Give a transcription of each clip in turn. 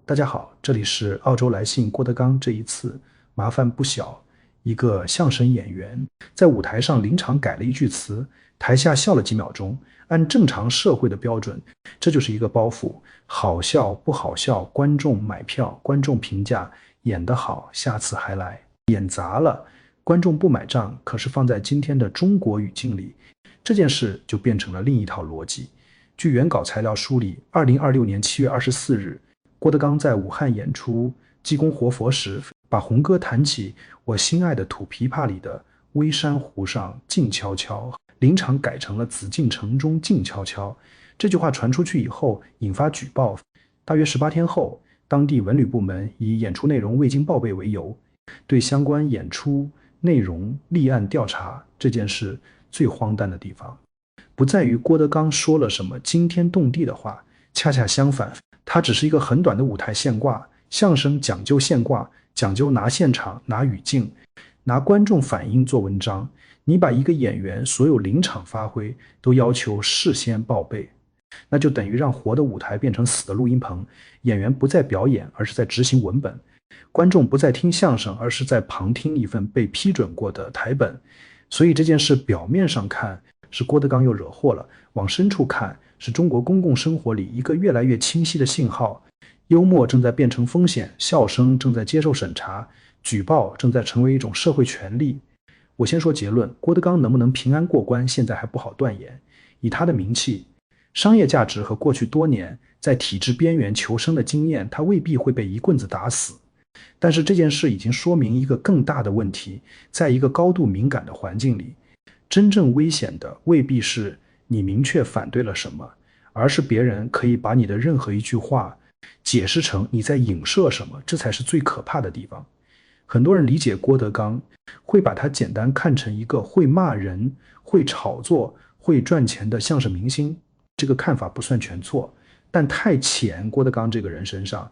大家好，这里是澳洲来信郭德纲。这一次麻烦不小，一个相声演员在舞台上临场改了一句词，台下笑了几秒钟。按正常社会的标准，这就是一个包袱，好笑不好笑，观众买票，观众评价，演得好，下次还来。演砸了，观众不买账。可是放在今天的中国语境里，这件事就变成了另一套逻辑。据原稿材料梳理，2026年7月24日，郭德纲在武汉演出济公活佛时，把红歌弹起我心爱的土琵琶里的微山湖上静悄悄，临场改成了紫禁城中静悄悄。这句话传出去以后引发举报，大约18天后，当地文旅部门以演出内容未经报备为由，对相关演出内容立案调查。这件事最荒诞的地方不在于郭德纲说了什么惊天动地的话，恰恰相反，他只是一个很短的舞台现挂。相声讲究现挂，讲究拿现场，拿语境，拿观众反应做文章。你把一个演员所有临场发挥都要求事先报备，那就等于让活的舞台变成死的录音棚，演员不再表演，而是在执行文本，观众不再听相声，而是在旁听一份被批准过的台本。所以这件事表面上看是郭德纲又惹祸了，往深处看是中国公共生活里一个越来越清晰的信号。幽默正在变成风险，笑声正在接受审查，举报正在成为一种社会权利。我先说结论，郭德纲能不能平安过关，现在还不好断言。以他的名气、商业价值和过去多年在体制边缘求生的经验，他未必会被一棍子打死。但是这件事已经说明一个更大的问题，在一个高度敏感的环境里，真正危险的未必是你明确反对了什么，而是别人可以把你的任何一句话解释成你在影射什么，这才是最可怕的地方。很多人理解郭德纲，会把他简单看成一个会骂人、会炒作、会赚钱的相声明星。这个看法不算全错，但太浅。郭德纲这个人身上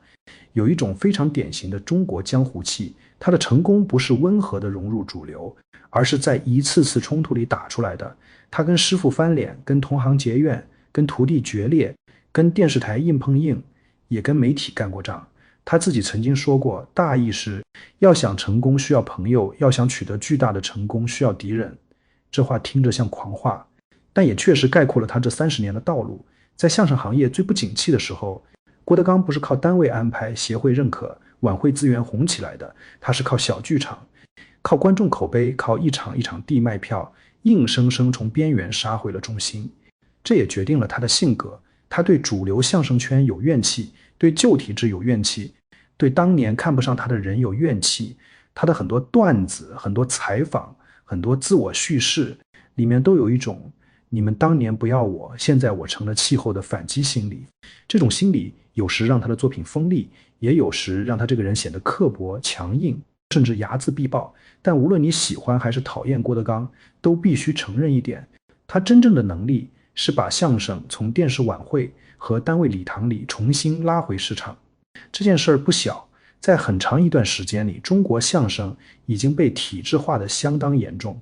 有一种非常典型的中国江湖气，他的成功不是温和的融入主流，而是在一次次冲突里打出来的。他跟师傅翻脸，跟同行结怨，跟徒弟决裂，跟电视台硬碰硬，也跟媒体干过仗。他自己曾经说过，大意是要想成功需要朋友，要想取得巨大的成功需要敌人。这话听着像狂话，但也确实概括了他这30年的道路。在相声行业最不景气的时候，郭德纲不是靠单位安排、协会认可、晚会资源红起来的，他是靠小剧场，靠观众口碑，靠一场一场地卖票，硬生生从边缘杀回了中心。这也决定了他的性格，他对主流相声圈有怨气，对旧体制有怨气，对当年看不上他的人有怨气。他的很多段子、很多采访、很多自我叙事里面都有一种你们当年不要我，现在我成了气候的反击心理。这种心理有时让他的作品锋利，也有时让他这个人显得刻薄强硬，甚至睚眦必报。但无论你喜欢还是讨厌郭德纲，都必须承认一点，他真正的能力是把相声从电视晚会和单位礼堂里重新拉回市场。这件事儿不小，在很长一段时间里，中国相声已经被体制化的相当严重。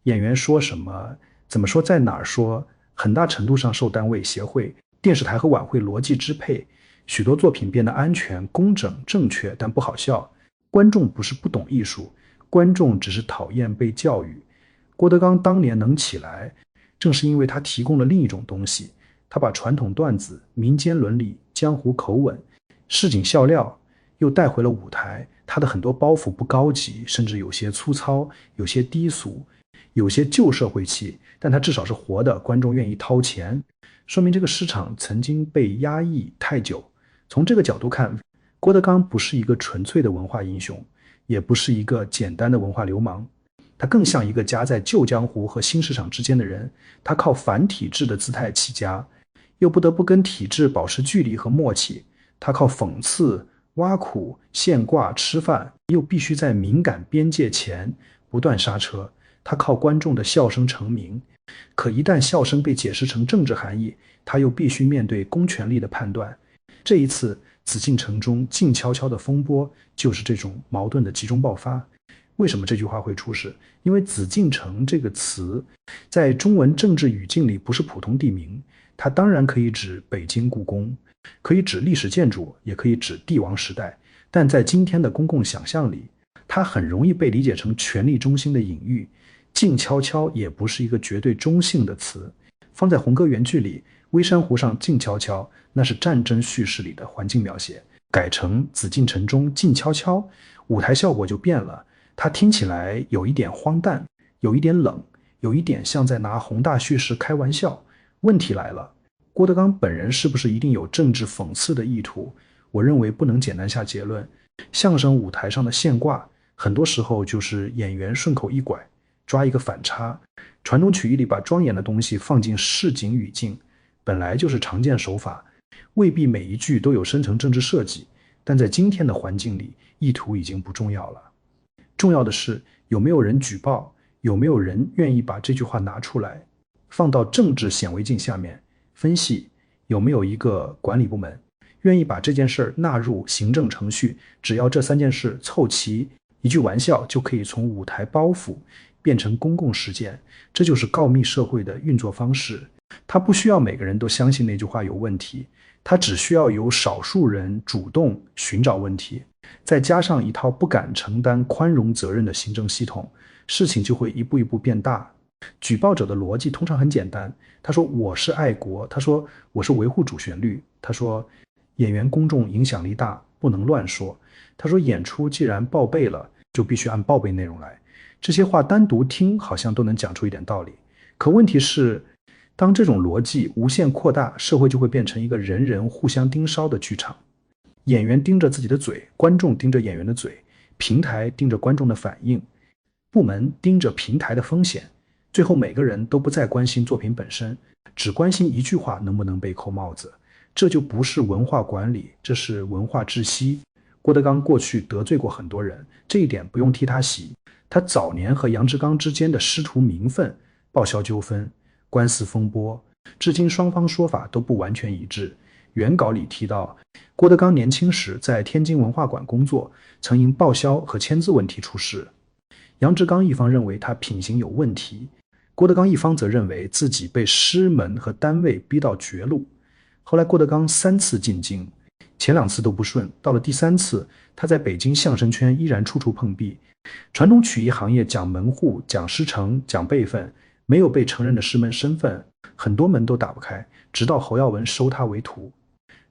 演员说什么，怎么说，在哪儿说，很大程度上受单位、协会、电视台和晚会逻辑支配。许多作品变得安全、工整、正确，但不好笑。观众不是不懂艺术，观众只是讨厌被教育。郭德纲当年能起来，正是因为他提供了另一种东西。他把传统段子、民间伦理、江湖口吻、市井笑料又带回了舞台。他的很多包袱不高级，甚至有些粗糙，有些低俗，有些旧社会气，但他至少是活的，观众愿意掏钱，说明这个市场曾经被压抑太久。从这个角度看，郭德纲不是一个纯粹的文化英雄，也不是一个简单的文化流氓，他更像一个夹在旧江湖和新市场之间的人。他靠反体制的姿态起家，又不得不跟体制保持距离和默契。他靠讽刺、挖苦、现挂吃饭，又必须在敏感边界前不断刹车。他靠观众的笑声成名，可一旦笑声被解释成政治含义，他又必须面对公权力的判断。这一次紫禁城中静悄悄的风波，就是这种矛盾的集中爆发。为什么这句话会出事？因为紫禁城这个词在中文政治语境里不是普通地名，它当然可以指北京故宫，可以指历史建筑，也可以指帝王时代，但在今天的公共想象里，它很容易被理解成权力中心的隐喻。静悄悄也不是一个绝对中性的词，放在红歌原句里，微山湖上静悄悄，那是战争叙事里的环境描写，改成紫禁城中静悄悄，舞台效果就变了，它听起来有一点荒诞，有一点冷，有一点像在拿宏大叙事开玩笑。问题来了，郭德纲本人是不是一定有政治讽刺的意图？我认为不能简单下结论。相声舞台上的现挂，很多时候就是演员顺口一拐，抓一个反差。传统曲艺里把庄严的东西放进市井语境，本来就是常见手法，未必每一句都有深层政治设计，但在今天的环境里，意图已经不重要了。重要的是有没有人举报，有没有人愿意把这句话拿出来放到政治显微镜下面分析，有没有一个管理部门愿意把这件事纳入行政程序，只要这3件事凑齐，一句玩笑就可以从舞台包袱变成公共事件。这就是告密社会的运作方式，它不需要每个人都相信那句话有问题，它只需要有少数人主动寻找问题，再加上一套不敢承担宽容责任的行政系统，事情就会一步一步变大。举报者的逻辑通常很简单，他说我是爱国，他说我是维护主旋律，他说演员公众影响力大，不能乱说，他说演出既然报备了，就必须按报备内容来。这些话单独听好像都能讲出一点道理，可问题是，当这种逻辑无限扩大，社会就会变成一个人人互相盯梢的剧场。演员盯着自己的嘴，观众盯着演员的嘴，平台盯着观众的反应，部门盯着平台的风险，最后每个人都不再关心作品本身，只关心一句话能不能被扣帽子。这就不是文化管理，这是文化窒息。郭德纲过去得罪过很多人，这一点不用替他洗。他早年和杨志刚之间的师徒名分、报销纠纷、官司风波，至今双方说法都不完全一致。原稿里提到，郭德纲年轻时在天津文化馆工作，曾因报销和签字问题出事。杨志刚一方认为他品行有问题，郭德纲一方则认为自己被师门和单位逼到绝路。后来郭德纲3次进京，前2次都不顺，到了第3次，他在北京相声圈依然处处碰壁。传统曲艺行业讲门户、讲师承、讲辈分，没有被承认的师门身份，很多门都打不开，直到侯耀文收他为徒，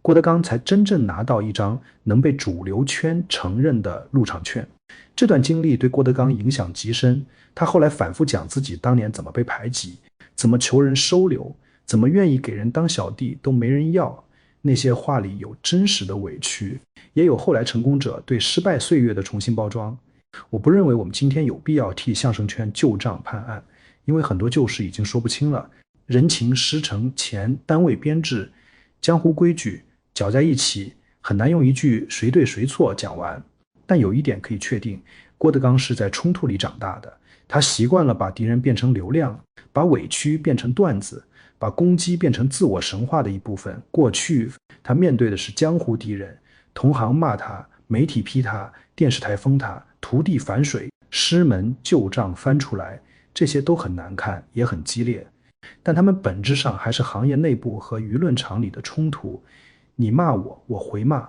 郭德纲才真正拿到一张能被主流圈承认的入场券。这段经历对郭德纲影响极深，他后来反复讲自己当年怎么被排挤，怎么求人收留，怎么愿意给人当小弟都没人要。那些话里有真实的委屈，也有后来成功者对失败岁月的重新包装。我不认为我们今天有必要替相声圈旧账判案，因为很多旧事已经说不清了，人情、师承、钱、单位编制、江湖规矩搅在一起，很难用一句谁对谁错讲完。但有一点可以确定，郭德纲是在冲突里长大的，他习惯了把敌人变成流量，把委屈变成段子，把攻击变成自我神话的一部分。过去他面对的是江湖敌人，同行骂他，媒体批他，电视台封他，徒弟反水，师门旧账翻出来，这些都很难看，也很激烈，但他们本质上还是行业内部和舆论场里的冲突。你骂我，我回骂；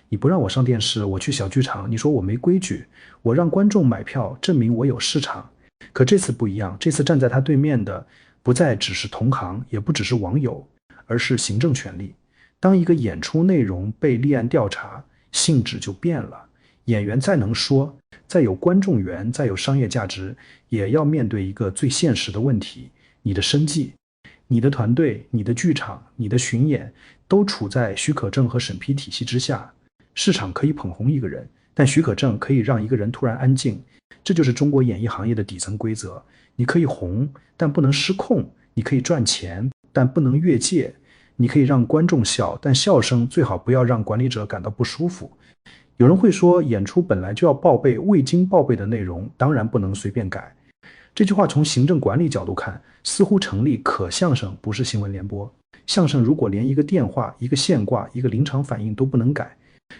你不让我上电视，我去小剧场，你说我没规矩；我让观众买票，证明我有市场。可这次不一样，这次站在他对面的不再只是同行，也不只是网友，而是行政权力。当一个演出内容被立案调查，性质就变了。演员再能说，再有观众缘，再有商业价值，也要面对一个最现实的问题：你的生计。你的团队、你的剧场、你的巡演都处在许可证和审批体系之下。市场可以捧红一个人，但许可证可以让一个人突然安静。这就是中国演艺行业的底层规则。你可以红，但不能失控；你可以赚钱，但不能越界；你可以让观众笑，但笑声最好不要让管理者感到不舒服。有人会说，演出本来就要报备，未经报备的内容当然不能随便改。这句话从行政管理角度看，似乎成立，可相声不是新闻联播。相声如果连一个电话、一个现挂、一个临场反应都不能改，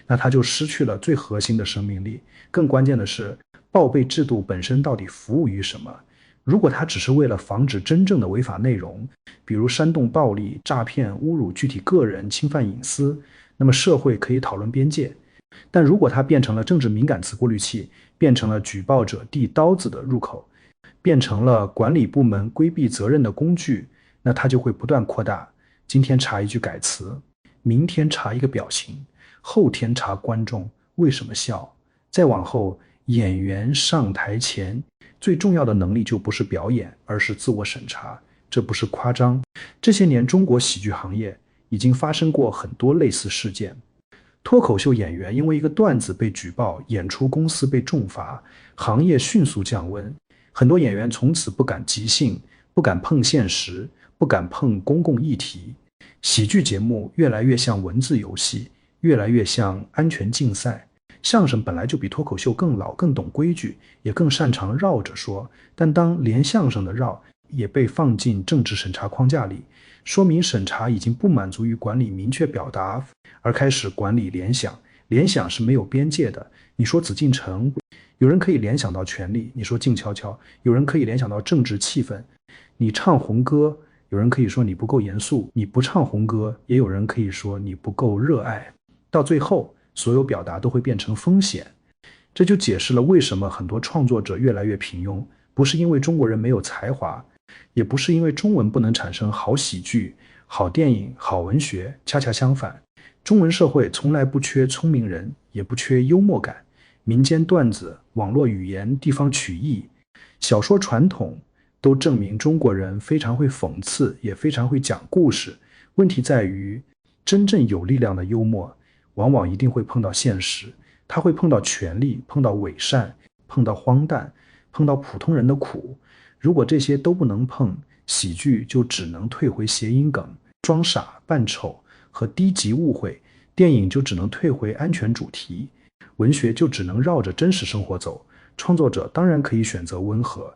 那它就失去了最核心的生命力。更关键的是，报备制度本身到底服务于什么？如果它只是为了防止真正的违法内容，比如煽动暴力、诈骗、侮辱具体个人、侵犯隐私，那么社会可以讨论边界。但如果它变成了政治敏感词过滤器，变成了举报者递刀子的入口，变成了管理部门规避责任的工具，那它就会不断扩大。今天查一句改词，明天查一个表情，后天查观众为什么笑。再往后，演员上台前最重要的能力就不是表演，而是自我审查。这不是夸张。这些年中国喜剧行业已经发生过很多类似事件。脱口秀演员因为一个段子被举报，演出公司被重罚，行业迅速降温。很多演员从此不敢即兴，不敢碰现实，不敢碰公共议题。喜剧节目越来越像文字游戏，越来越像安全竞赛。相声本来就比脱口秀更老，更懂规矩，也更擅长绕着说，但当连相声的绕也被放进政治审查框架里，说明审查已经不满足于管理明确表达，而开始管理联想。联想是没有边界的。你说紫禁城，有人可以联想到权力；你说静悄悄，有人可以联想到政治气氛；你唱红歌，有人可以说你不够严肃；你不唱红歌，也有人可以说你不够热爱。到最后，所有表达都会变成风险。这就解释了为什么很多创作者越来越平庸，不是因为中国人没有才华，也不是因为中文不能产生好喜剧、好电影、好文学，恰恰相反，中文社会从来不缺聪明人，也不缺幽默感。民间段子、网络语言、地方曲艺、小说传统都证明中国人非常会讽刺，也非常会讲故事。问题在于，真正有力量的幽默往往一定会碰到现实，他会碰到权力，碰到伪善，碰到荒诞，碰到普通人的苦。如果这些都不能碰，喜剧就只能退回谐音梗、装傻扮丑和低级误会，电影就只能退回安全主题，文学就只能绕着真实生活走。创作者当然可以选择温和，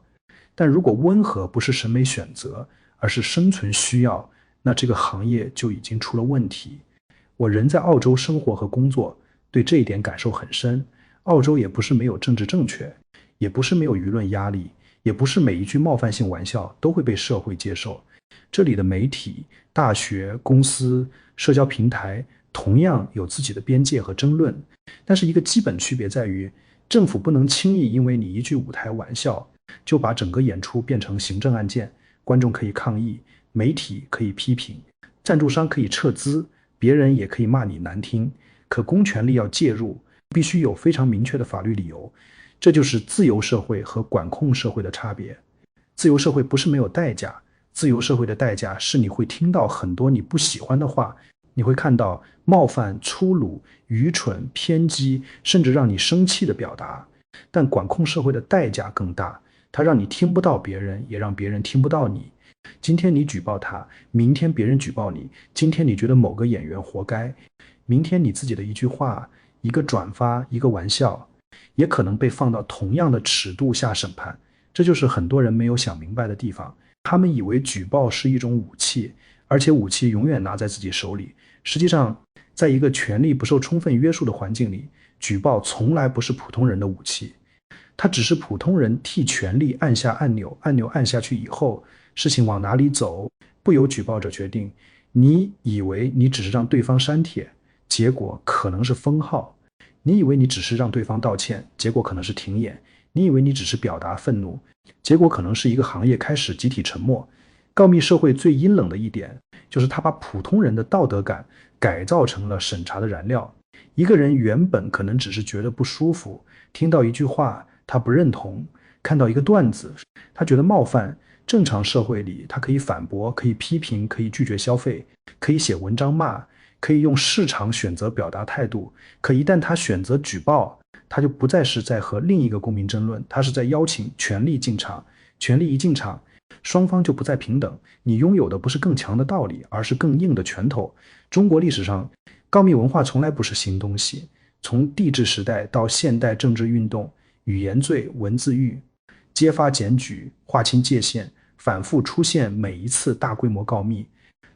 但如果温和不是审美选择，而是生存需要，那这个行业就已经出了问题。我人在澳洲生活和工作，对这一点感受很深。澳洲也不是没有政治正确，也不是没有舆论压力，也不是每一句冒犯性玩笑都会被社会接受。这里的媒体、大学、公司、社交平台同样有自己的边界和争论，但是一个基本区别在于，政府不能轻易因为你一句舞台玩笑就把整个演出变成行政案件。观众可以抗议，媒体可以批评，赞助商可以撤资，别人也可以骂你难听，可公权力要介入，必须有非常明确的法律理由。这就是自由社会和管控社会的差别。自由社会不是没有代价，自由社会的代价是你会听到很多你不喜欢的话，你会看到冒犯、粗鲁、愚蠢、偏激，甚至让你生气的表达。但管控社会的代价更大，它让你听不到别人，也让别人听不到你。今天你举报他，明天别人举报你。今天你觉得某个演员活该，明天你自己的一句话、一个转发、一个玩笑，也可能被放到同样的尺度下审判。这就是很多人没有想明白的地方。他们以为举报是一种武器，而且武器永远拿在自己手里。实际上，在一个权力不受充分约束的环境里，举报从来不是普通人的武器，它只是普通人替权力按下按钮，按钮按下去以后，事情往哪里走，不由举报者决定。你以为你只是让对方删帖，结果可能是封号；你以为你只是让对方道歉，结果可能是停演；你以为你只是表达愤怒，结果可能是一个行业开始集体沉默。告密社会最阴冷的一点，就是他把普通人的道德感改造成了审查的燃料。一个人原本可能只是觉得不舒服，听到一句话他不认同，看到一个段子他觉得冒犯，正常社会里他可以反驳，可以批评，可以拒绝消费，可以写文章骂，可以用市场选择表达态度。可一旦他选择举报，他就不再是在和另一个公民争论，他是在邀请权力进场。权力一进场，双方就不再平等，你拥有的不是更强的道理，而是更硬的拳头。中国历史上告密文化从来不是新东西，从帝制时代到现代政治运动，语言罪、文字狱、揭发检举、划清界限，反复出现。每一次大规模告密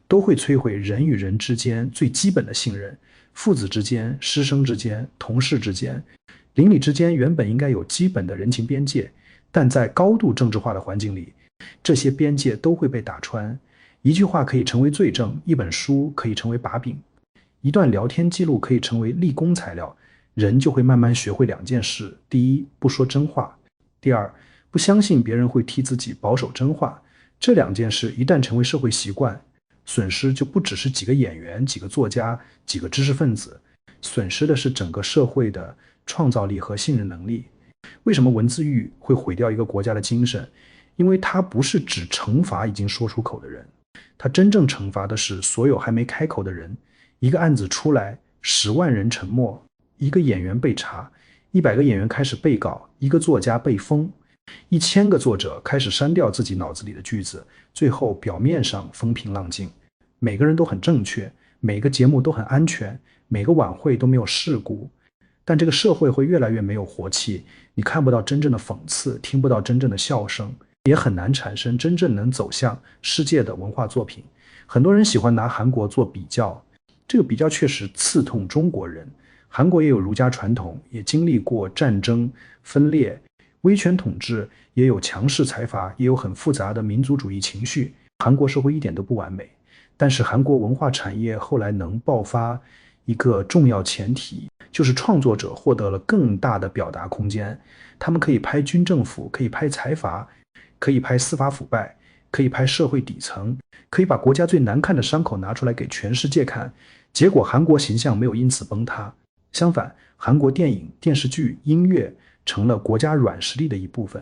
都会摧毁人与人之间最基本的信任，父子之间、师生之间、同事之间、邻里之间原本应该有基本的人情边界，但在高度政治化的环境里，这些边界都会被打穿。一句话可以成为罪证，一本书可以成为把柄，一段聊天记录可以成为立功材料。人就会慢慢学会2件事：第一，不说真话；第二，不相信别人会替自己保守真话。这2件事一旦成为社会习惯，损失就不只是几个演员、几个作家、几个知识分子，损失的是整个社会的创造力和信任能力。为什么文字狱会毁掉一个国家的精神？因为它不是只惩罚已经说出口的人，它真正惩罚的是所有还没开口的人。一个案子出来，10万人沉默，一个演员被查，100个演员开始被告，一个作家被封，1000个作者开始删掉自己脑子里的句子，最后表面上风平浪静，每个人都很正确，每个节目都很安全，每个晚会都没有事故。但这个社会会越来越没有活气，你看不到真正的讽刺，听不到真正的笑声，也很难产生真正能走向世界的文化作品。很多人喜欢拿韩国做比较，这个比较确实刺痛中国人。韩国也有儒家传统，也经历过战争、分裂、威权统治，也有强势财阀，也有很复杂的民族主义情绪。韩国社会一点都不完美，但是韩国文化产业后来能爆发，一个重要前提就是创作者获得了更大的表达空间。他们可以拍军政府，可以拍财阀，可以拍司法腐败，可以拍社会底层，可以把国家最难看的伤口拿出来给全世界看。结果韩国形象没有因此崩塌，相反，韩国电影、电视剧、音乐成了国家软实力的一部分。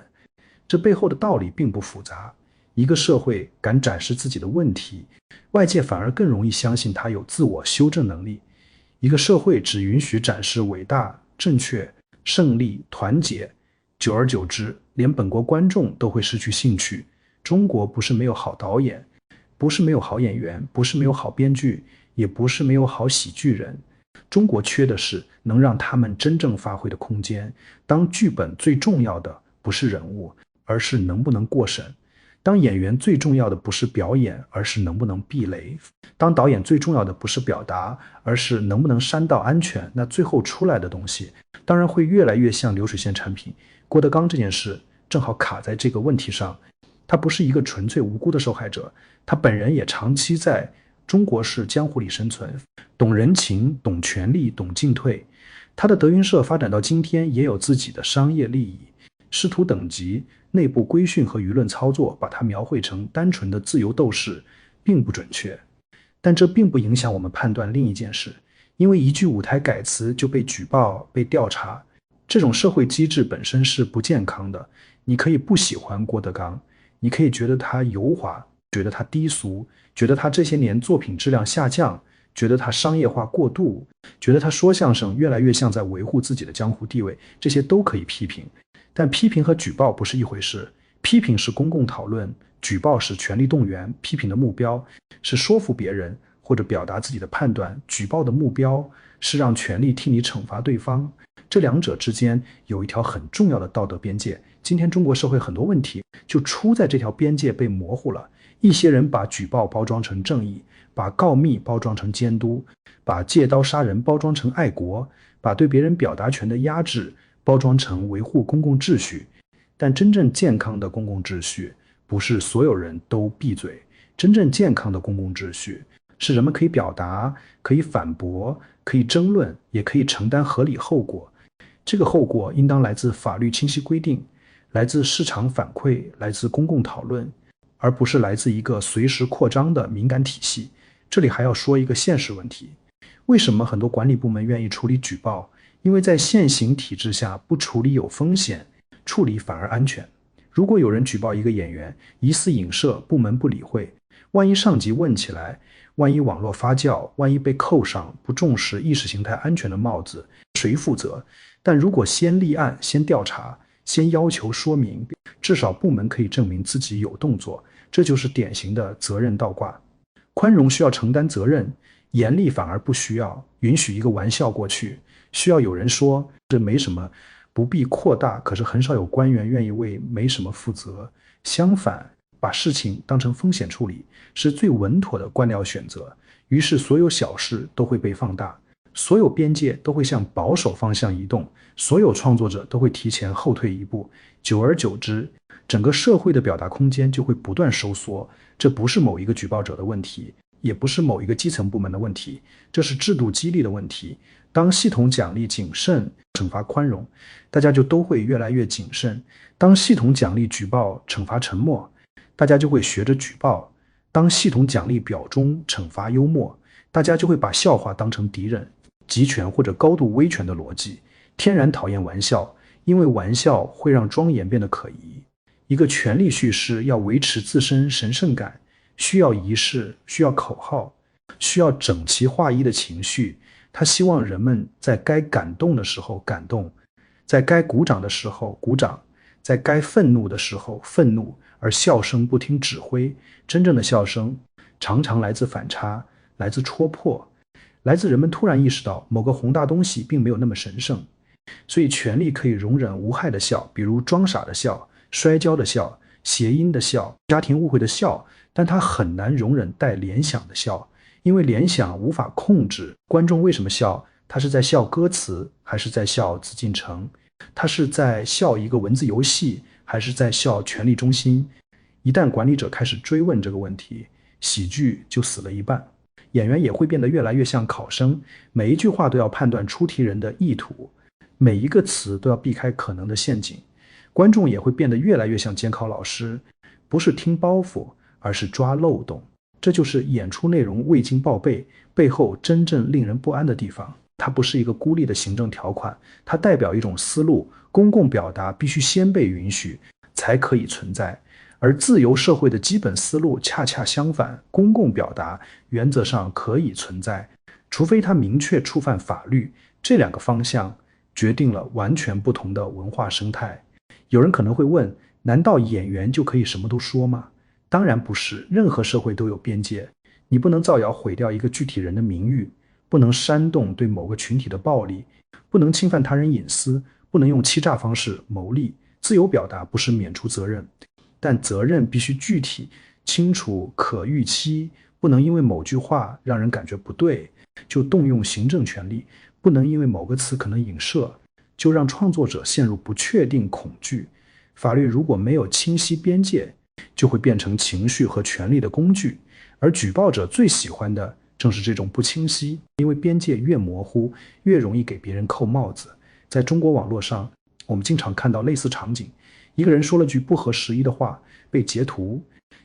这背后的道理并不复杂。一个社会敢展示自己的问题，外界反而更容易相信它有自我修正能力。一个社会只允许展示伟大、正确、胜利、团结，久而久之，连本国观众都会失去兴趣。中国不是没有好导演，不是没有好演员，不是没有好编剧，也不是没有好喜剧人。中国缺的是能让他们真正发挥的空间。当剧本最重要的不是人物，而是能不能过审；当演员最重要的不是表演，而是能不能避雷；当导演最重要的不是表达，而是能不能删到安全，那最后出来的东西当然会越来越像流水线产品。郭德纲这件事正好卡在这个问题上，他不是一个纯粹无辜的受害者，他本人也长期在中国式江湖里生存，懂人情，懂权力，懂进退。他的德云社发展到今天也有自己的商业利益，师徒等级、内部规训和舆论操作把它描绘成单纯的自由斗士并不准确。但这并不影响我们判断另一件事，因为一句舞台改词就被举报、被调查，这种社会机制本身是不健康的。你可以不喜欢郭德纲，你可以觉得他油滑，觉得他低俗，觉得他这些年作品质量下降，觉得他商业化过度，觉得他说相声越来越像在维护自己的江湖地位，这些都可以批评。但批评和举报不是一回事，批评是公共讨论，举报是权力动员。批评的目标是说服别人或者表达自己的判断，举报的目标是让权力替你惩罚对方。这两者之间有一条很重要的道德边界，今天中国社会很多问题就出在这条边界被模糊了。一些人把举报包装成正义，把告密包装成监督，把借刀杀人包装成爱国，把对别人表达权的压制包装成维护公共秩序。但真正健康的公共秩序不是所有人都闭嘴，真正健康的公共秩序是人们可以表达，可以反驳，可以争论，也可以承担合理后果。这个后果应当来自法律清晰规定，来自市场反馈，来自公共讨论，而不是来自一个随时扩张的敏感体系。这里还要说一个现实问题，为什么很多管理部门愿意处理举报？因为在现行体制下，不处理有风险，处理反而安全。如果有人举报一个演员疑似影射，部门不理会，万一上级问起来，万一网络发酵，万一被扣上不重视意识形态安全的帽子，谁负责？但如果先立案，先调查，先要求说明，至少部门可以证明自己有动作，这就是典型的责任倒挂。宽容需要承担责任，严厉反而不需要，允许一个玩笑过去，需要有人说这没什么，不必扩大，可是很少有官员愿意为没什么负责。相反，把事情当成风险处理是最稳妥的官僚选择，于是所有小事都会被放大。所有边界都会向保守方向移动，所有创作者都会提前后退一步，久而久之，整个社会的表达空间就会不断收缩。这不是某一个举报者的问题，也不是某一个基层部门的问题，这是制度激励的问题。当系统奖励谨慎，惩罚宽容，大家就都会越来越谨慎；当系统奖励举报，惩罚沉默，大家就会学着举报；当系统奖励表忠，惩罚幽默，大家就会把笑话当成敌人。集权或者高度威权的逻辑，天然讨厌玩笑，因为玩笑会让庄严变得可疑。一个权力叙事要维持自身神圣感，需要仪式，需要口号，需要整齐划一的情绪。他希望人们在该感动的时候感动，在该鼓掌的时候鼓掌，在该愤怒的时候愤怒，而笑声不听指挥。真正的笑声常常来自反差，来自戳破，来自人们突然意识到某个宏大东西并没有那么神圣。所以权力可以容忍无害的笑，比如装傻的笑、摔跤的笑、谐音的笑、家庭误会的笑，但它很难容忍带联想的笑，因为联想无法控制观众为什么笑，他是在笑歌词，还是在笑紫禁城？他是在笑一个文字游戏，还是在笑权力中心？一旦管理者开始追问这个问题，喜剧就死了一半。演员也会变得越来越像考生，每一句话都要判断出题人的意图，每一个词都要避开可能的陷阱。观众也会变得越来越像监考老师，不是听包袱，而是抓漏洞。这就是演出内容未经报备背后真正令人不安的地方。它不是一个孤立的行政条款，它代表一种思路，公共表达必须先被允许才可以存在。而自由社会的基本思路恰恰相反，公共表达原则上可以存在，除非它明确触犯法律。这两个方向决定了完全不同的文化生态。有人可能会问，难道演员就可以什么都说吗？当然不是，任何社会都有边界，你不能造谣毁掉一个具体人的名誉，不能煽动对某个群体的暴力，不能侵犯他人隐私，不能用欺诈方式牟利。自由表达不是免除责任，但责任必须具体、清楚、可预期，不能因为某句话让人感觉不对，就动用行政权力，不能因为某个词可能影射，就让创作者陷入不确定恐惧。法律如果没有清晰边界，就会变成情绪和权力的工具，而举报者最喜欢的正是这种不清晰，因为边界越模糊，越容易给别人扣帽子。在中国网络上，我们经常看到类似场景，一个人说了句不合时宜的话，被截图；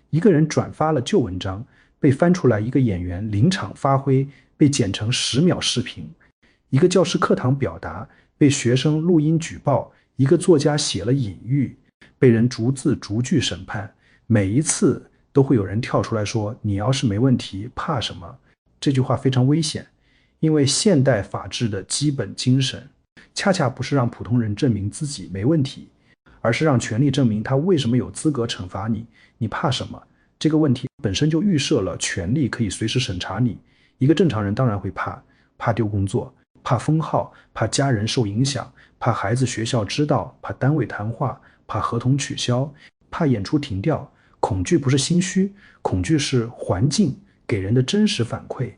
一个人转发了旧文章，被翻出来一个演员临场发挥，被剪成10秒视频；一个教师课堂表达，被学生录音举报；一个作家写了隐喻，被人逐字逐句审判。每一次都会有人跳出来说，你要是没问题，怕什么？这句话非常危险，因为现代法治的基本精神恰恰不是让普通人证明自己没问题，而是让权力证明他为什么有资格惩罚你，你怕什么？这个问题本身就预设了权力可以随时审查你。一个正常人当然会怕丢工作，怕封号，怕家人受影响，怕孩子学校知道，怕单位谈话，怕合同取消，怕演出停掉。恐惧不是心虚，恐惧是环境给人的真实反馈。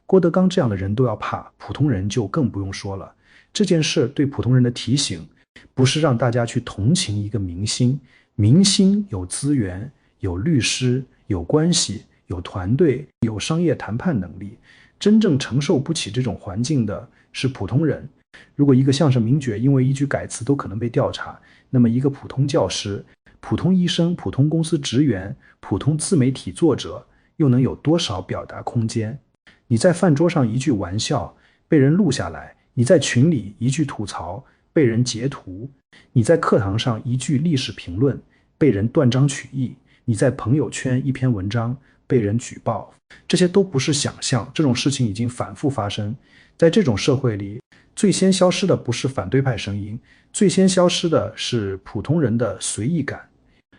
郭德纲这样的人都要怕，普通人就更不用说了。这件事对普通人的提醒，不是让大家去同情一个明星，明星有资源，有律师，有关系，有团队，有商业谈判能力，真正承受不起这种环境的是普通人。如果一个相声名角因为一句改词都可能被调查，那么一个普通教师、普通医生、普通公司职员、普通自媒体作者又能有多少表达空间？你在饭桌上一句玩笑被人录下来，你在群里一句吐槽被人截图，你在课堂上一句历史评论被人断章取义，你在朋友圈一篇文章被人举报，这些都不是想象，这种事情已经反复发生。在这种社会里，最先消失的不是反对派声音，最先消失的是普通人的随意感。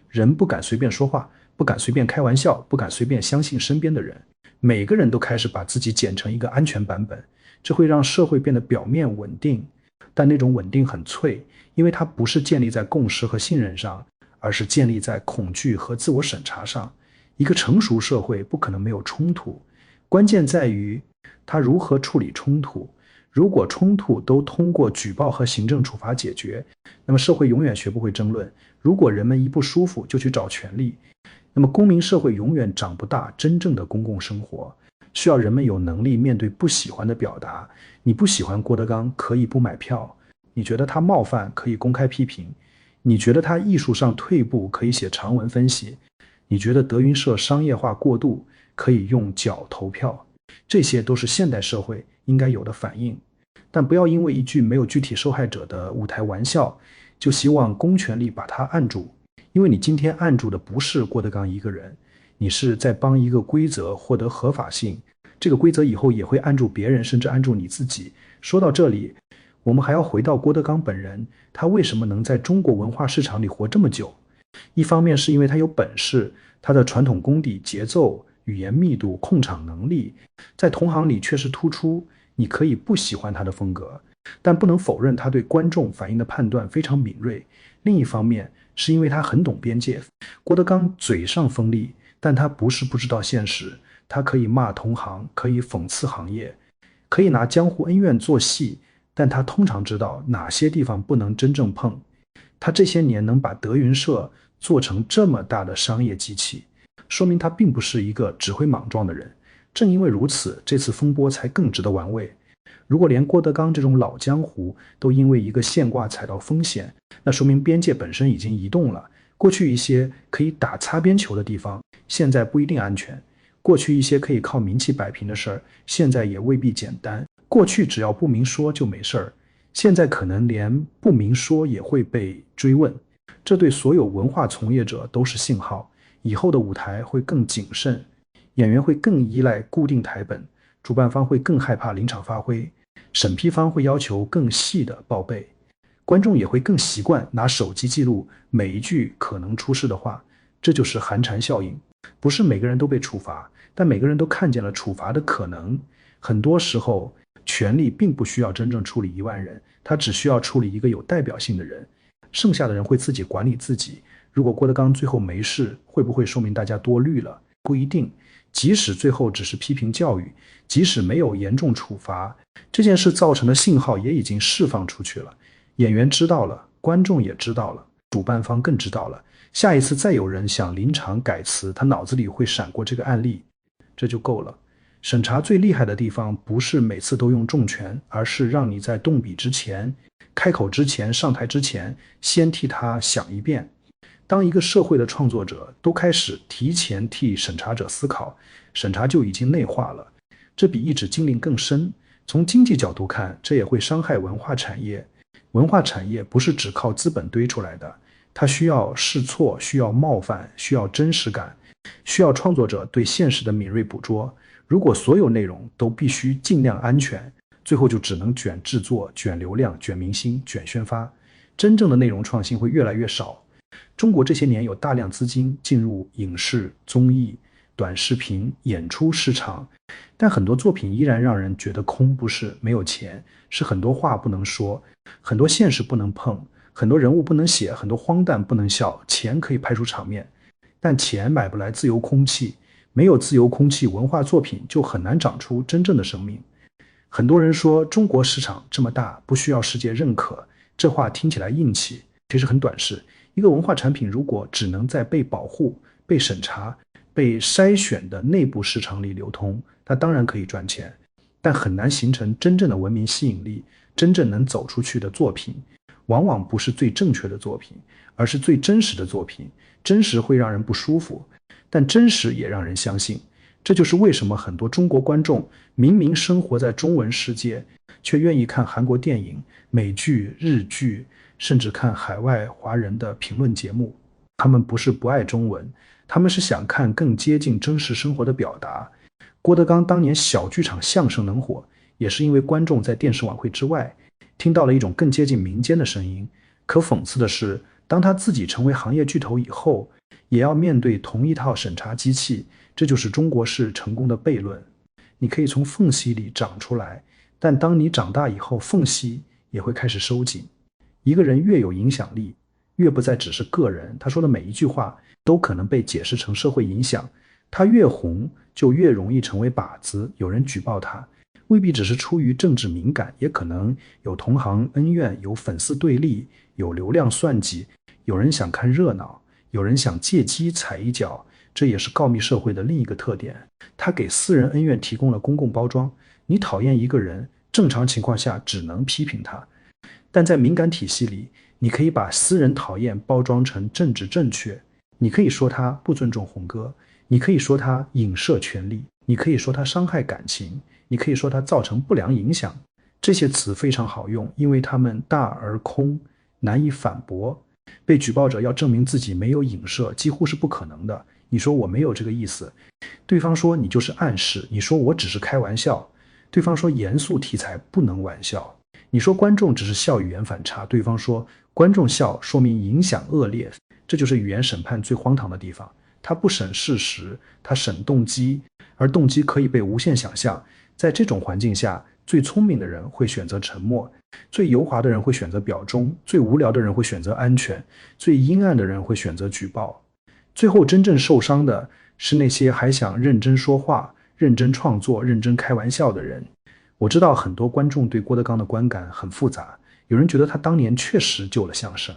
人不敢随便说话，不敢随便开玩笑，不敢随便相信身边的人，每个人都开始把自己剪成一个安全版本，这会让社会变得表面稳定，但那种稳定很脆，因为它不是建立在共识和信任上，而是建立在恐惧和自我审查上。一个成熟社会不可能没有冲突，关键在于它如何处理冲突。如果冲突都通过举报和行政处罚解决，那么社会永远学不会争论。如果人们一不舒服就去找权力，那么公民社会永远长不大真正的公共生活。需要人们有能力面对不喜欢的表达。你不喜欢郭德纲，可以不买票；你觉得他冒犯，可以公开批评；你觉得他艺术上退步，可以写长文分析；你觉得德云社商业化过度，可以用脚投票。这些都是现代社会应该有的反应。但不要因为一句没有具体受害者的舞台玩笑，就希望公权力把他按住。因为你今天按住的不是郭德纲一个人，你是在帮一个规则获得合法性，这个规则以后也会按住别人，甚至按住你自己。说到这里，我们还要回到郭德纲本人，他为什么能在中国文化市场里活这么久？一方面是因为他有本事，他的传统功底、节奏、语言密度、控场能力，在同行里确实突出。你可以不喜欢他的风格，但不能否认他对观众反应的判断非常敏锐。另一方面是因为他很懂边界。郭德纲嘴上锋利，但他不是不知道现实，他可以骂同行，可以讽刺行业，可以拿江湖恩怨做戏，但他通常知道哪些地方不能真正碰。他这些年能把德云社做成这么大的商业机器，说明他并不是一个只会莽撞的人。正因为如此，这次风波才更值得玩味。如果连郭德纲这种老江湖都因为一个现挂踩到风险，那说明边界本身已经移动了。过去一些可以打擦边球的地方，现在不一定安全；过去一些可以靠名气摆平的事儿，现在也未必简单。过去只要不明说就没事儿，现在可能连不明说也会被追问。这对所有文化从业者都是信号，以后的舞台会更谨慎，演员会更依赖固定台本，主办方会更害怕临场发挥，审批方会要求更细的报备，观众也会更习惯拿手机记录每一句可能出事的话。这就是寒蝉效应。不是每个人都被处罚，但每个人都看见了处罚的可能。很多时候，权力并不需要真正处理1万人，他只需要处理一个有代表性的人，剩下的人会自己管理自己。如果郭德纲最后没事，会不会说明大家多虑了？不一定。即使最后只是批评教育，即使没有严重处罚，这件事造成的信号也已经释放出去了。演员知道了，观众也知道了，主办方更知道了。下一次再有人想临场改词，他脑子里会闪过这个案例，这就够了。审查最厉害的地方不是每次都用重拳，而是让你在动笔之前、开口之前、上台之前，先替他想一遍。当一个社会的创作者都开始提前替审查者思考，审查就已经内化了。这比一纸禁令更深。从经济角度看，这也会伤害文化产业。文化产业不是只靠资本堆出来的，它需要试错，需要冒犯，需要真实感，需要创作者对现实的敏锐捕捉。如果所有内容都必须尽量安全，最后就只能卷制作、卷流量、卷明星、卷宣发，真正的内容创新会越来越少。中国这些年有大量资金进入影视、综艺、短视频、演出市场，但很多作品依然让人觉得空，不是没有钱，是很多话不能说，很多现实不能碰，很多人物不能写，很多荒诞不能笑。钱可以拍出场面，但钱买不来自由空气，没有自由空气，文化作品就很难长出真正的生命。很多人说中国市场这么大，不需要世界认可，这话听起来硬气，其实很短视。一个文化产品如果只能在被保护、被审查、被筛选的内部市场里流通，它当然可以赚钱，但很难形成真正的文明吸引力。真正能走出去的作品，往往不是最正确的作品，而是最真实的作品。真实会让人不舒服，但真实也让人相信。这就是为什么很多中国观众明明生活在中文世界，却愿意看韩国电影、美剧、日剧，甚至看海外华人的评论节目。他们不是不爱中文，他们是想看更接近真实生活的表达。郭德纲当年小剧场相声能火，也是因为观众在电视晚会之外听到了一种更接近民间的声音。可讽刺的是，当他自己成为行业巨头以后，也要面对同一套审查机器。这就是中国式成功的悖论。你可以从缝隙里长出来，但当你长大以后，缝隙也会开始收紧。一个人越有影响力，越不再只是个人，他说的每一句话都可能被解释成社会影响。他越红，就越容易成为靶子，有人举报他。未必只是出于政治敏感，也可能有同行恩怨，有粉丝对立，有流量算计，有人想看热闹，有人想借机踩一脚。这也是告密社会的另一个特点，它给私人恩怨提供了公共包装。你讨厌一个人，正常情况下只能批评他，但在敏感体系里，你可以把私人讨厌包装成政治正确。你可以说他不尊重红歌，你可以说他影射权力，你可以说他伤害感情，你可以说他造成不良影响。这些词非常好用，因为它们大而空，难以反驳。被举报者要证明自己没有影射，几乎是不可能的。你说我没有这个意思，对方说你就是暗示，你说我只是开玩笑，对方说严肃题材不能玩笑，你说观众只是笑语言反差，对方说观众笑说明影响恶劣。这就是语言审判最荒唐的地方，它不审事实，它审动机，而动机可以被无限想象。在这种环境下，最聪明的人会选择沉默，最油滑的人会选择表忠，最无聊的人会选择安全，最阴暗的人会选择举报。最后真正受伤的是那些还想认真说话、认真创作、认真开玩笑的人。我知道很多观众对郭德纲的观感很复杂，有人觉得他当年确实救了相声，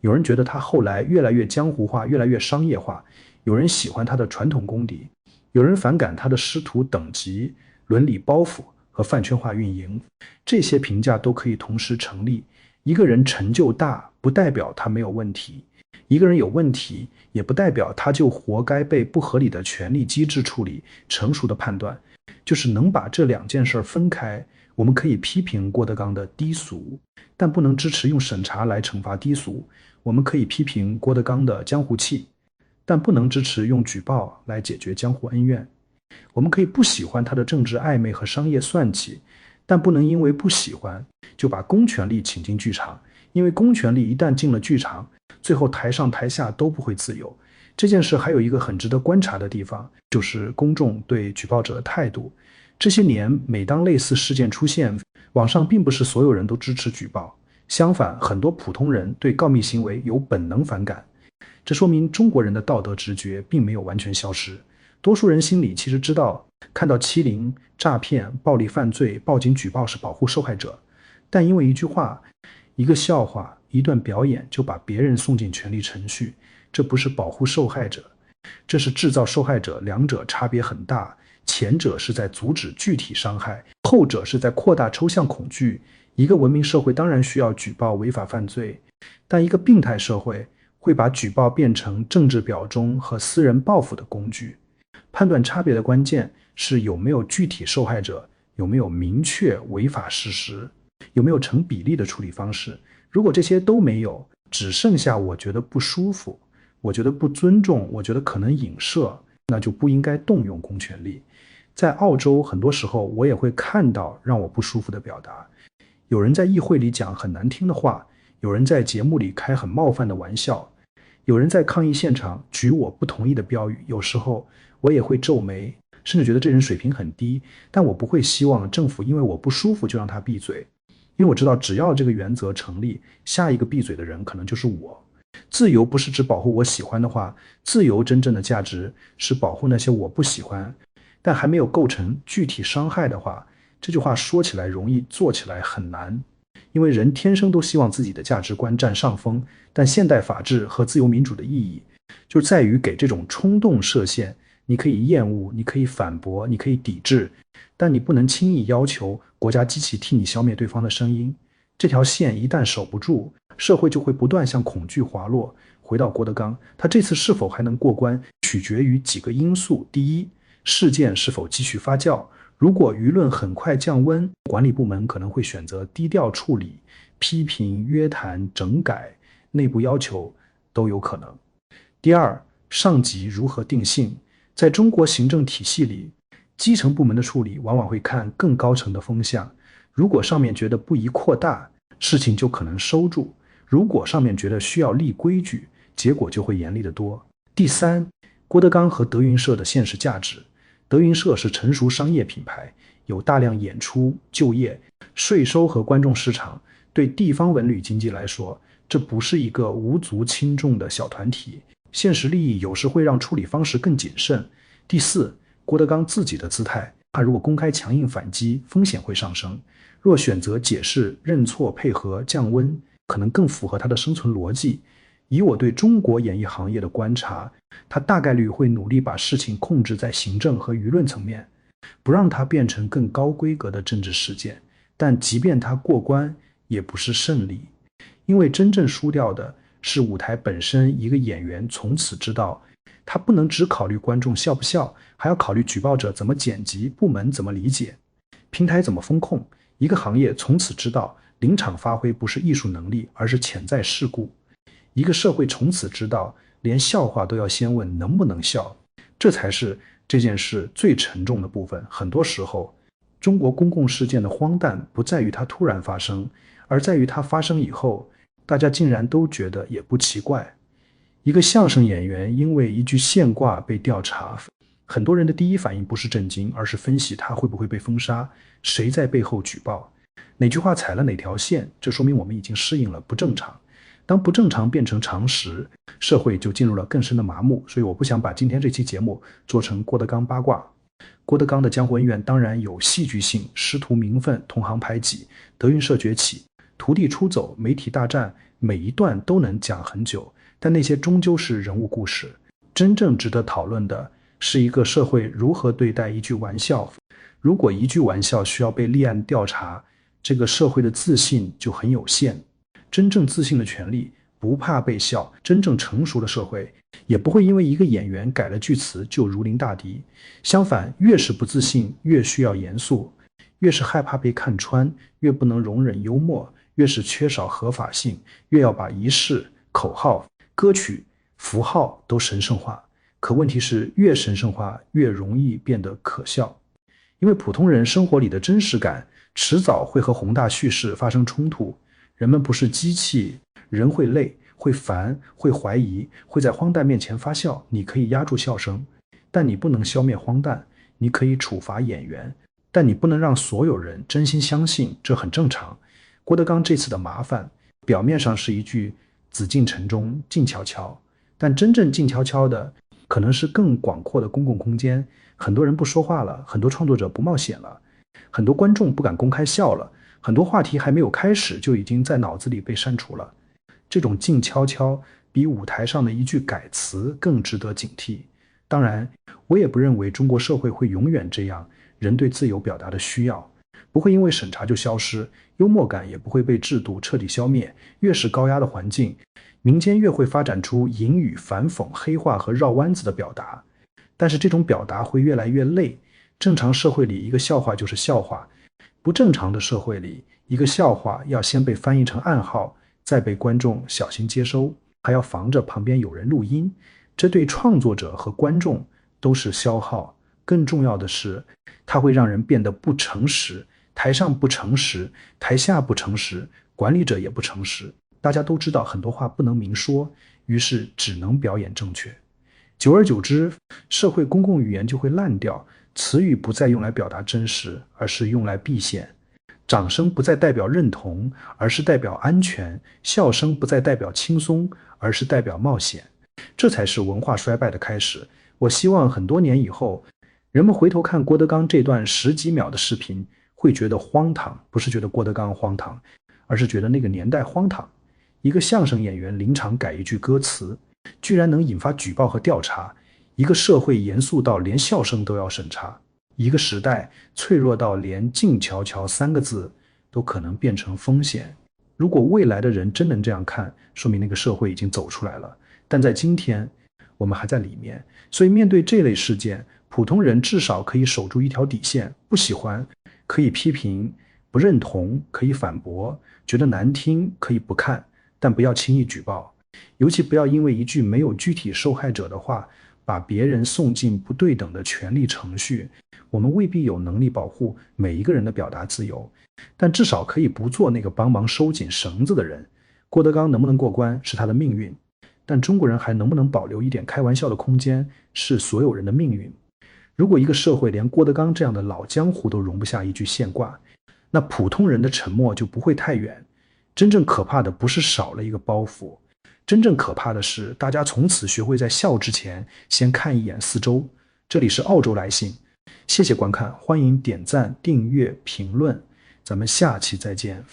有人觉得他后来越来越江湖化，越来越商业化，有人喜欢他的传统功底，有人反感他的师徒等级、伦理包袱和饭圈化运营。这些评价都可以同时成立。一个人成就大，不代表他没有问题；一个人有问题，也不代表他就活该被不合理的权力机制处理。成熟的判断就是能把这两件事分开。我们可以批评郭德纲的低俗，但不能支持用审查来惩罚低俗。我们可以批评郭德纲的江湖气，但不能支持用举报来解决江湖恩怨。我们可以不喜欢他的政治暧昧和商业算计，但不能因为不喜欢就把公权力请进剧场，因为公权力一旦进了剧场，最后台上台下都不会自由。这件事还有一个很值得观察的地方，就是公众对举报者的态度。这些年，每当类似事件出现，网上并不是所有人都支持举报，相反，很多普通人对告密行为有本能反感。这说明中国人的道德直觉并没有完全消失，多数人心里其实知道，看到欺凌、诈骗、暴力犯罪，报警举报是保护受害者，但因为一句话、一个笑话、一段表演就把别人送进权力程序，这不是保护受害者，这是制造受害者，两者差别很大。前者是在阻止具体伤害，后者是在扩大抽象恐惧。一个文明社会当然需要举报违法犯罪，但一个病态社会会把举报变成政治表忠和私人报复的工具。判断差别的关键是有没有具体受害者，有没有明确违法事实，有没有成比例的处理方式。如果这些都没有，只剩下我觉得不舒服，我觉得不尊重，我觉得可能影射，那就不应该动用公权力。在澳洲，很多时候我也会看到让我不舒服的表达。有人在议会里讲很难听的话，有人在节目里开很冒犯的玩笑，有人在抗议现场举我不同意的标语。有时候我也会皱眉，甚至觉得这人水平很低，但我不会希望政府因为我不舒服就让他闭嘴，因为我知道只要这个原则成立，下一个闭嘴的人可能就是我。自由不是指保护我喜欢的话，自由真正的价值是保护那些我不喜欢但还没有构成具体伤害的话。这句话说起来容易，做起来很难，因为人天生都希望自己的价值观占上风，但现代法治和自由民主的意义就在于给这种冲动设限。你可以厌恶，你可以反驳，你可以抵制，但你不能轻易要求国家机器替你消灭对方的声音。这条线一旦守不住，社会就会不断向恐惧滑落。回到郭德纲，他这次是否还能过关，取决于几个因素。第一，事件是否继续发酵，如果舆论很快降温，管理部门可能会选择低调处理，批评、约谈、整改、内部要求都有可能。第二，上级如何定性。在中国行政体系里，基层部门的处理往往会看更高层的风向，如果上面觉得不宜扩大，事情就可能收住；如果上面觉得需要立规矩，结果就会严厉得多。第三，郭德纲和德云社的现实价值。德云社是成熟商业品牌，有大量演出、就业、税收和观众市场。对地方文旅经济来说，这不是一个无足轻重的小团体。现实利益有时会让处理方式更谨慎。第四，郭德纲自己的姿态。怕如果公开强硬反击，风险会上升；若选择解释、认错、配合、降温，可能更符合他的生存逻辑。以我对中国演艺行业的观察，他大概率会努力把事情控制在行政和舆论层面，不让它变成更高规格的政治事件。但即便他过关，也不是胜利，因为真正输掉的是舞台本身。一个演员从此知道，他不能只考虑观众笑不笑，还要考虑举报者怎么剪辑，部门怎么理解，平台怎么风控。一个行业从此知道，临场发挥不是艺术能力，而是潜在事故。一个社会从此知道，连笑话都要先问能不能笑，这才是这件事最沉重的部分。很多时候，中国公共事件的荒诞不在于它突然发生，而在于它发生以后，大家竟然都觉得也不奇怪。一个相声演员因为一句现挂被调查，很多人的第一反应不是震惊，而是分析他会不会被封杀，谁在背后举报，哪句话踩了哪条线，这说明我们已经适应了不正常。当不正常变成常识，社会就进入了更深的麻木。所以我不想把今天这期节目做成郭德纲八卦。郭德纲的江湖恩怨当然有戏剧性，师徒名分，同行排挤，德云社崛起，徒弟出走，媒体大战，每一段都能讲很久，但那些终究是人物故事。真正值得讨论的是一个社会如何对待一句玩笑。如果一句玩笑需要被立案调查，这个社会的自信就很有限。真正自信的权利不怕被笑，真正成熟的社会也不会因为一个演员改了句词就如临大敌。相反，越是不自信，越需要严肃；越是害怕被看穿，越不能容忍幽默；越是缺少合法性，越要把仪式、口号、歌曲、符号都神圣化。可问题是，越神圣化，越容易变得可笑。因为普通人生活里的真实感，迟早会和宏大叙事发生冲突。人们不是机器，人会累，会烦，会怀疑，会在荒诞面前发笑。你可以压住笑声，但你不能消灭荒诞。你可以处罚演员，但你不能让所有人真心相信，这很正常。郭德纲这次的麻烦，表面上是一句紫禁城中静悄悄，但真正静悄悄的，可能是更广阔的公共空间。很多人不说话了，很多创作者不冒险了，很多观众不敢公开笑了，很多话题还没有开始就已经在脑子里被删除了。这种静悄悄比舞台上的一句改词更值得警惕。当然，我也不认为中国社会会永远这样，人对自由表达的需要不会因为审查就消失，幽默感也不会被制度彻底消灭。越是高压的环境，民间越会发展出隐语、反讽、黑话和绕弯子的表达。但是这种表达会越来越累。正常社会里，一个笑话就是笑话；不正常的社会里，一个笑话要先被翻译成暗号，再被观众小心接收，还要防着旁边有人录音。这对创作者和观众都是消耗。更重要的是，它会让人变得不诚实。台上不诚实，台下不诚实，管理者也不诚实。大家都知道很多话不能明说，于是只能表演正确。久而久之，社会公共语言就会烂掉，词语不再用来表达真实，而是用来避险。掌声不再代表认同，而是代表安全；笑声不再代表轻松，而是代表冒险。这才是文化衰败的开始。我希望很多年以后，人们回头看郭德纲这段10几秒的视频，会觉得荒唐，不是觉得郭德纲荒唐，而是觉得那个年代荒唐。一个相声演员临场改一句歌词，居然能引发举报和调查。一个社会严肃到连笑声都要审查。一个时代脆弱到连静悄悄3个字都可能变成风险。如果未来的人真能这样看，说明那个社会已经走出来了。但在今天，我们还在里面。所以面对这类事件，普通人至少可以守住一条底线：不喜欢可以批评，不认同可以反驳，觉得难听可以不看，但不要轻易举报。尤其不要因为一句没有具体受害者的话，把别人送进不对等的权利程序。我们未必有能力保护每一个人的表达自由，但至少可以不做那个帮忙收紧绳子的人。郭德纲能不能过关是他的命运，但中国人还能不能保留一点开玩笑的空间是所有人的命运。如果一个社会连郭德纲这样的老江湖都容不下一句现挂，那普通人的沉默就不会太远。真正可怕的不是少了一个包袱，真正可怕的是大家从此学会在笑之前先看一眼四周。这里是澳洲来信，谢谢观看，欢迎点赞、订阅、评论，咱们下期再见。